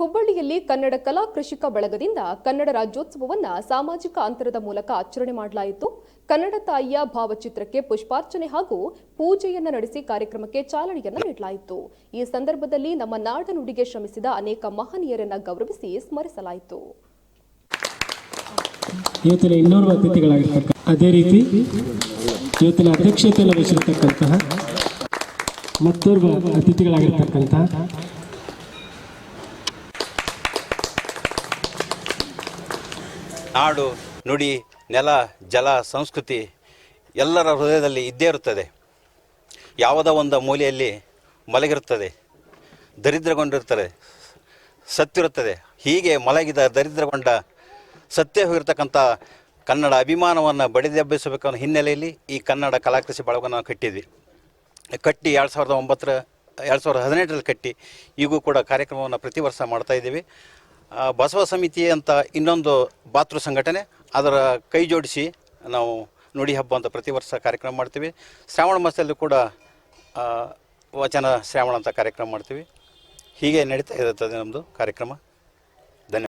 ಹುಬ್ಬಳ್ಳಿಯಲ್ಲಿ ಕನ್ನಡ ಕಲಾ ಕೃಷಿಕ ಬಳಗದಿಂದ ಕನ್ನಡ ರಾಜ್ಯೋತ್ಸವವನ್ನು ಸಾಮಾಜಿಕ ಅಂತರದ ಮೂಲಕ ಆಚರಣೆ ಮಾಡಲಾಯಿತು. ಕನ್ನಡ ತಾಯಿಯ ಭಾವಚಿತ್ರಕ್ಕೆ ಪುಷ್ಪಾರ್ಚನೆ ಹಾಗೂ ಪೂಜೆಯನ್ನು ನಡೆಸಿ ಕಾರ್ಯಕ್ರಮಕ್ಕೆ ಚಾಲನೆಯನ್ನು ನೀಡಲಾಯಿತು. ಈ ಸಂದರ್ಭದಲ್ಲಿ ನಮ್ಮ ನಾಡನುಡಿಗೆ ಶ್ರಮಿಸಿದ ಅನೇಕ ಮಹನೀಯರನ್ನು ಗೌರವಿಸಿ ಸ್ಮರಿಸಲಾಯಿತು. ಇವತ್ತಿನ ಇನ್ನೋರ್ವ ಅತಿಥಿಗಳಾಗಿರ್ತಕ್ಕ ಅದೇ ರೀತಿ ಇವತ್ತಿನ ಅಧ್ಯಕ್ಷತೆಯನ್ನು ವಹಿಸಿರ್ತಕ್ಕಂತಹ ಮತ್ತೋರ್ವ ಅತಿಥಿಗಳಾಗಿರ್ತಕ್ಕಂತಹ ನಾಡು ನುಡಿ ನೆಲ ಜಲ ಸಂಸ್ಕೃತಿ ಎಲ್ಲರ ಹೃದಯದಲ್ಲಿ ಇದ್ದೇ ಇರುತ್ತದೆ. ಯಾವುದೋ ಒಂದು ಮೂಲೆಯಲ್ಲಿ ಮಲಗಿರುತ್ತದೆ, ದರಿದ್ರಗೊಂಡಿರುತ್ತದೆ, ಸತ್ತಿರುತ್ತದೆ. ಹೀಗೆ ಮಲಗಿದ ದರಿದ್ರಗೊಂಡ ಸತ್ತೇ ಹೋಗಿರ್ತಕ್ಕಂಥ ಕನ್ನಡ ಅಭಿಮಾನವನ್ನು ಬಡಿದೆಬ್ಬಿಸಬೇಕನ್ನೋ ಹಿನ್ನೆಲೆಯಲ್ಲಿ ಈ ಕನ್ನಡ ಕಲಾಕೃಷಿ ಬಳಗವನ್ನು ಕಟ್ಟಿದ್ವಿ. ಕಟ್ಟಿ 2018ರಲ್ಲಿ ಕಟ್ಟಿ ಈಗೂ ಕೂಡ ಕಾರ್ಯಕ್ರಮವನ್ನು ಪ್ರತಿ ವರ್ಷ ಮಾಡ್ತಾಯಿದ್ದೀವಿ. ಬಸವ ಸಮಿತಿ ಅಂತ ಇನ್ನೊಂದು ಬಾತೃ ಸಂಘಟನೆ, ಅದರ ಕೈ ಜೋಡಿಸಿ ನಾವು ನುಡಿ ಹಬ್ಬ ಅಂತ ಪ್ರತಿ ವರ್ಷ ಕಾರ್ಯಕ್ರಮ ಮಾಡ್ತೀವಿ. ಶ್ರಾವಣ ಮಾಸದಲ್ಲಿ ಕೂಡ ವಚನ ಶ್ರಾವಣ ಅಂತ ಕಾರ್ಯಕ್ರಮ ಮಾಡ್ತೀವಿ. ಹೀಗೆ ನಡೀತಾ ಇರುತ್ತದೆ ನಮ್ಮದು ಕಾರ್ಯಕ್ರಮ.